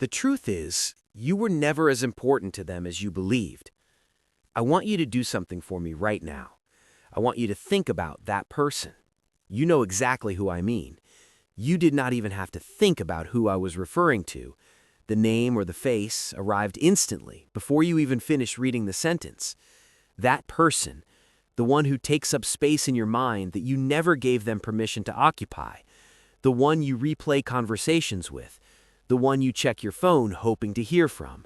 The truth is, you were never as important to them as you believed. I want you to do something for me right now. I want you to think about that person. You know exactly who I mean. You did not even have to think about who I was referring to. The name or the face arrived instantly before you even finished reading the sentence. That person, the one who takes up space in your mind that you never gave them permission to occupy, the one you replay conversations with, the one you check your phone hoping to hear from,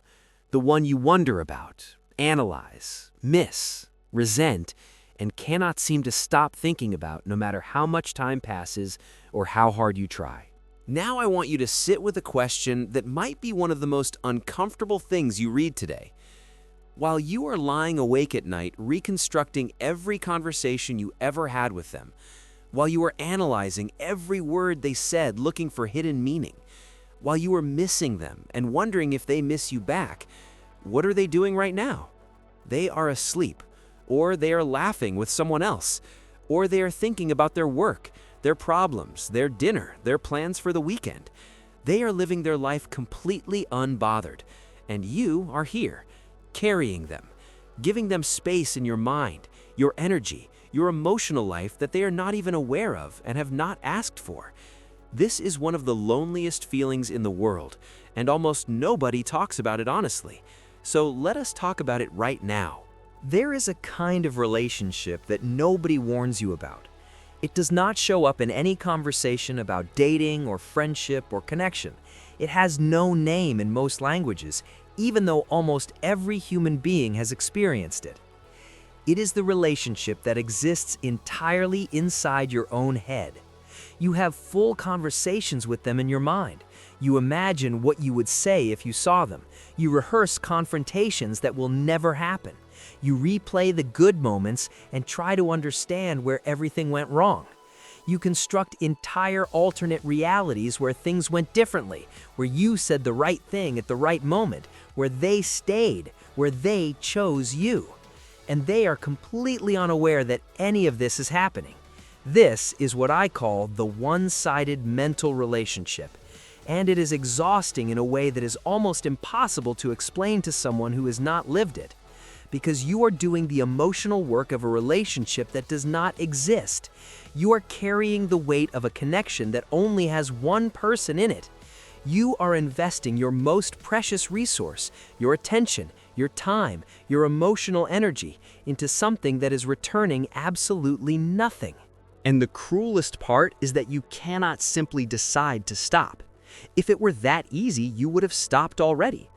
the one you wonder about, analyze, miss, resent, and cannot seem to stop thinking about no matter how much time passes or how hard you try. Now I want you to sit with a question that might be one of the most uncomfortable things you read today. While you are lying awake at night reconstructing every conversation you ever had with them, while you are analyzing every word they said looking for hidden meaning, while you are missing them and wondering if they miss you back, what are they doing right now? They are asleep, or they are laughing with someone else, or they are thinking about their work, their problems, their dinner, their plans for the weekend. They are living their life completely unbothered, and you are here, carrying them, giving them space in your mind, your energy, your emotional life that they are not even aware of and have not asked for. This is one of the loneliest feelings in the world, and almost nobody talks about it honestly. So let us talk about it right now. There is a kind of relationship that nobody warns you about. It does not show up in any conversation about dating or friendship or connection. It has no name in most languages, even though almost every human being has experienced it. It is the relationship that exists entirely inside your own head. You have full conversations with them in your mind. You imagine what you would say if you saw them. You rehearse confrontations that will never happen. You replay the good moments and try to understand where everything went wrong. You construct entire alternate realities where things went differently, where you said the right thing at the right moment, where they stayed, where they chose you. And they are completely unaware that any of this is happening. This is what I call the one-sided mental relationship, and it is exhausting in a way that is almost impossible to explain to someone who has not lived it, because you are doing the emotional work of a relationship that does not exist. You are carrying the weight of a connection that only has one person in it. You are investing your most precious resource, your attention, your time, your emotional energy, into something that is returning absolutely nothing. And the cruelest part is that you cannot simply decide to stop. If it were that easy, you would have stopped already.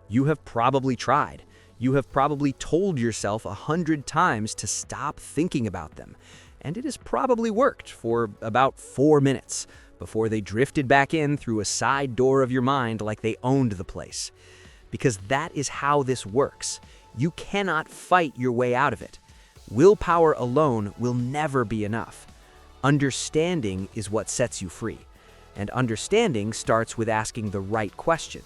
You have probably tried. You have probably told yourself 100 times to stop thinking about them. And it has probably worked for about 4 minutes before they drifted back in through a side door of your mind like they owned the place. Because that is how this works. You cannot fight your way out of it. Willpower alone will never be enough. Understanding is what sets you free. And understanding starts with asking the right question.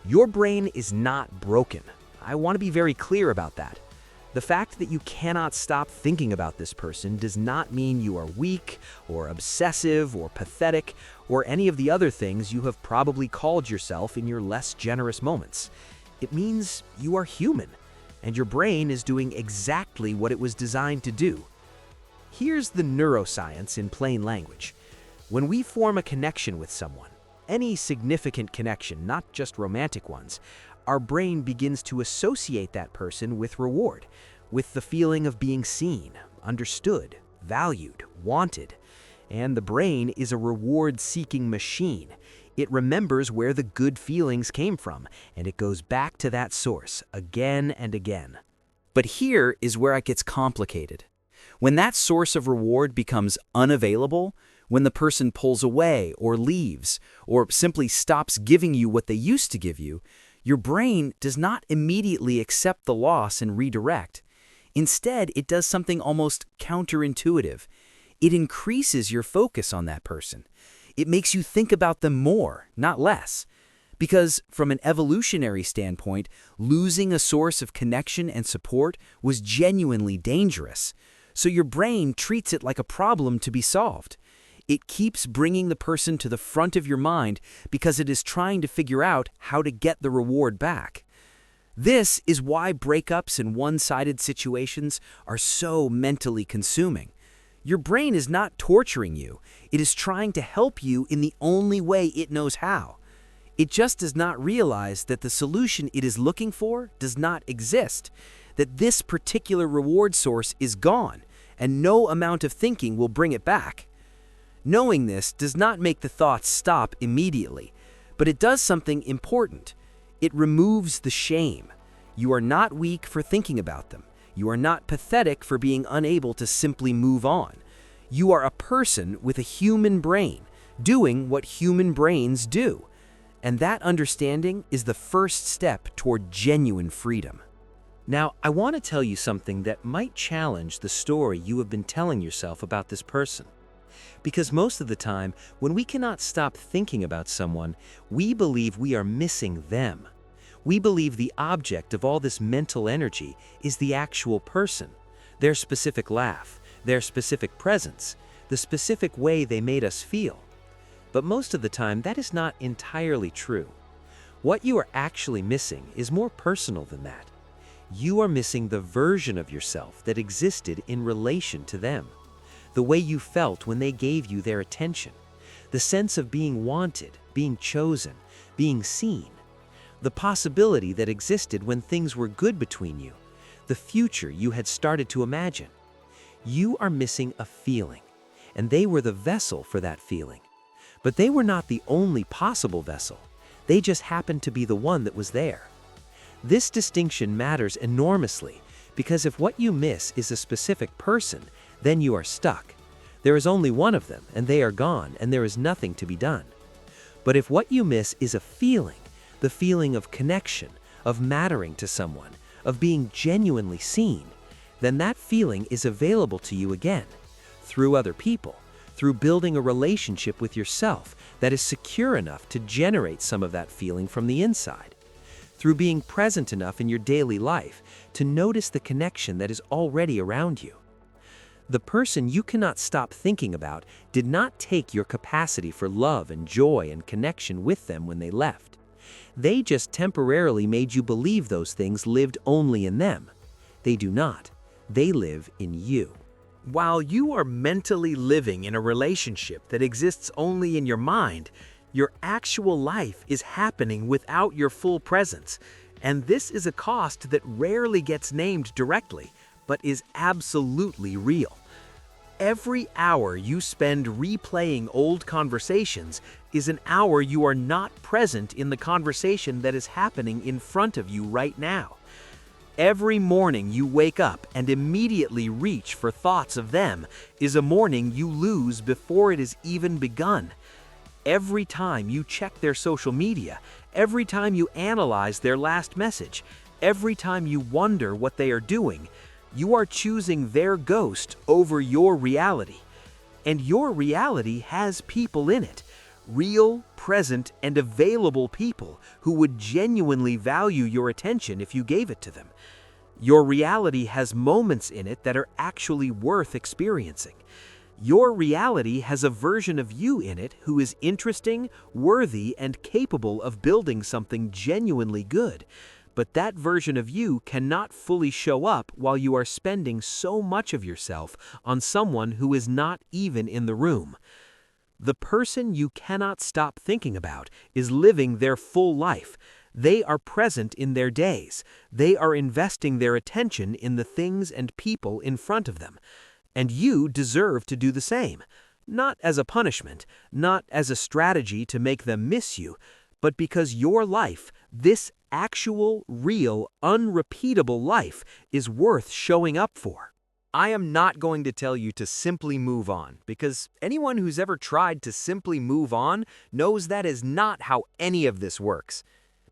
Your brain is not broken. I want to be very clear about that. The fact that you cannot stop thinking about this person does not mean you are weak or obsessive or pathetic or any of the other things you have probably called yourself in your less generous moments. It means you are human, and your brain is doing exactly what it was designed to do. Here's the neuroscience in plain language. When we form a connection with someone, any significant connection, not just romantic ones, our brain begins to associate that person with reward, with the feeling of being seen, understood, valued, wanted. And the brain is a reward-seeking machine. It remembers where the good feelings came from, and it goes back to that source again and again. But here is where it gets complicated. When that source of reward becomes unavailable, when the person pulls away or leaves, or simply stops giving you what they used to give you, your brain does not immediately accept the loss and redirect. Instead, it does something almost counterintuitive. It increases your focus on that person. It makes you think about them more, not less. Because from an evolutionary standpoint, losing a source of connection and support was genuinely dangerous. So your brain treats it like a problem to be solved. It keeps bringing the person to the front of your mind because it is trying to figure out how to get the reward back. This is why breakups and one-sided situations are so mentally consuming. Your brain is not torturing you. It is trying to help you in the only way it knows how. It just does not realize that the solution it is looking for does not exist, that this particular reward source is gone, and no amount of thinking will bring it back. Knowing this does not make the thoughts stop immediately, but it does something important. It removes the shame. You are not weak for thinking about them. You are not pathetic for being unable to simply move on. You are a person with a human brain, doing what human brains do. And that understanding is the first step toward genuine freedom. Now, I want to tell you something that might challenge the story you have been telling yourself about this person. Because most of the time, when we cannot stop thinking about someone, we believe we are missing them. We believe the object of all this mental energy is the actual person, their specific laugh, their specific presence, the specific way they made us feel. But most of the time, that is not entirely true. What you are actually missing is more personal than that. You are missing the version of yourself that existed in relation to them, the way you felt when they gave you their attention, the sense of being wanted, being chosen, being seen, the possibility that existed when things were good between you, the future you had started to imagine. You are missing a feeling, and they were the vessel for that feeling. But they were not the only possible vessel. They just happened to be the one that was there. This distinction matters enormously because if what you miss is a specific person, then you are stuck. There is only one of them, and they are gone, and there is nothing to be done. But if what you miss is a feeling, the feeling of connection, of mattering to someone, of being genuinely seen, then that feeling is available to you again, through other people, through building a relationship with yourself that is secure enough to generate some of that feeling from the inside, through being present enough in your daily life to notice the connection that is already around you. The person you cannot stop thinking about did not take your capacity for love and joy and connection with them when they left. They just temporarily made you believe those things lived only in them. They do not. They live in you. While you are mentally living in a relationship that exists only in your mind, your actual life is happening without your full presence, and this is a cost that rarely gets named directly, but is absolutely real. Every hour you spend replaying old conversations is an hour you are not present in the conversation that is happening in front of you right now. Every morning you wake up and immediately reach for thoughts of them is a morning you lose before it has even begun. Every time you check their social media, every time you analyze their last message, every time you wonder what they are doing, you are choosing their ghost over your reality. And your reality has people in it, real, present, and available people who would genuinely value your attention if you gave it to them. Your reality has moments in it that are actually worth experiencing. Your reality has a version of you in it who is interesting, worthy, and capable of building something genuinely good. But that version of you cannot fully show up while you are spending so much of yourself on someone who is not even in the room. The person you cannot stop thinking about is living their full life. They are present in their days. They are investing their attention in the things and people in front of them. And you deserve to do the same. Not as a punishment, not as a strategy to make them miss you, but because your life, this actual, real, unrepeatable life, is worth showing up for. I am not going to tell you to simply move on, because anyone who's ever tried to simply move on knows that is not how any of this works.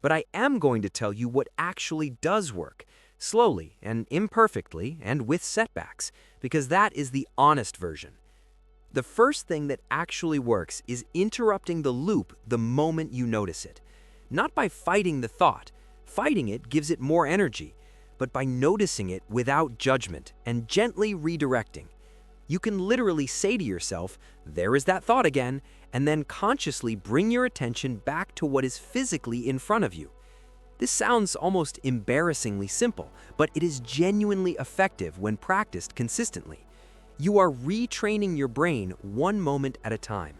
But I am going to tell you what actually does work, slowly and imperfectly and with setbacks, because that is the honest version. The first thing that actually works is interrupting the loop the moment you notice it. Not by fighting the thought. Fighting it gives it more energy, but by noticing it without judgment and gently redirecting. You can literally say to yourself, "There is that thought again," and then consciously bring your attention back to what is physically in front of you. This sounds almost embarrassingly simple, but it is genuinely effective when practiced consistently. You are retraining your brain one moment at a time.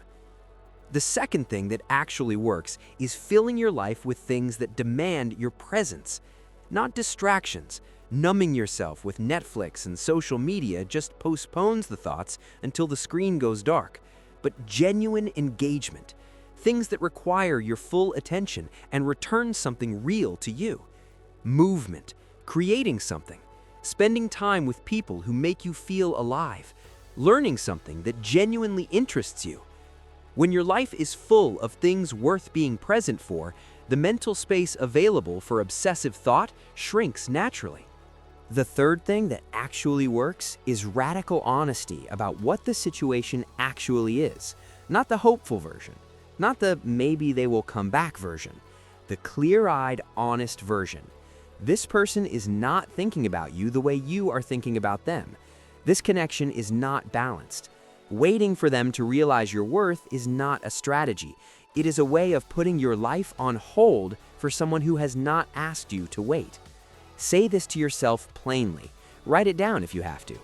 The second thing that actually works is filling your life with things that demand your presence, not distractions. Numbing yourself with Netflix and social media just postpones the thoughts until the screen goes dark. But genuine engagement, things that require your full attention and return something real to you. Movement, creating something, spending time with people who make you feel alive, learning something that genuinely interests you. When your life is full of things worth being present for, the mental space available for obsessive thought shrinks naturally. The third thing that actually works is radical honesty about what the situation actually is. Not the hopeful version, not the maybe they will come back version, the clear-eyed, honest version. This person is not thinking about you the way you are thinking about them. This connection is not balanced. Waiting for them to realize your worth is not a strategy. It is a way of putting your life on hold for someone who has not asked you to wait. Say this to yourself plainly. Write it down if you have to.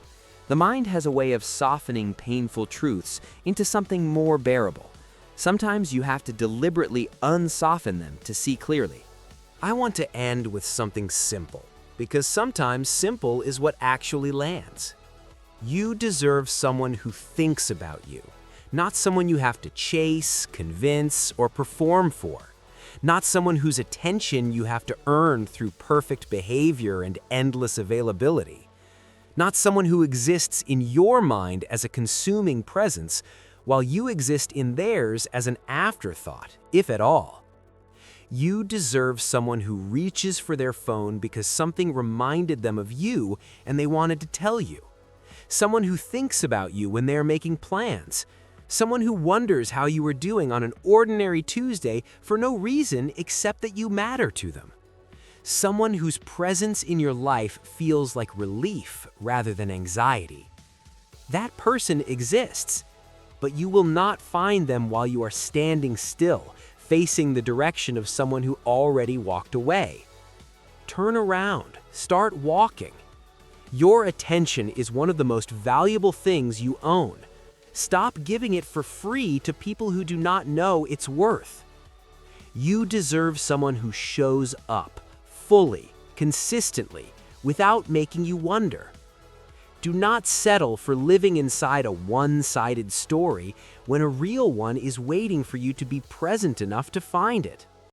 The mind has a way of softening painful truths into something more bearable. Sometimes you have to deliberately unsoften them to see clearly. I want to end with something simple, because sometimes simple is what actually lands. You deserve someone who thinks about you, not someone you have to chase, convince, or perform for. Not someone whose attention you have to earn through perfect behavior and endless availability. Not someone who exists in your mind as a consuming presence, while you exist in theirs as an afterthought, if at all. You deserve someone who reaches for their phone because something reminded them of you and they wanted to tell you. Someone who thinks about you when they are making plans. Someone who wonders how you are doing on an ordinary Tuesday for no reason except that you matter to them. Someone whose presence in your life feels like relief rather than anxiety. That person exists, but you will not find them while you are standing still, facing the direction of someone who already walked away. Turn around, start walking. Your attention is one of the most valuable things you own. Stop giving it for free to people who do not know its worth. You deserve someone who shows up, fully, consistently, without making you wonder. Do not settle for living inside a one-sided story when a real one is waiting for you to be present enough to find it.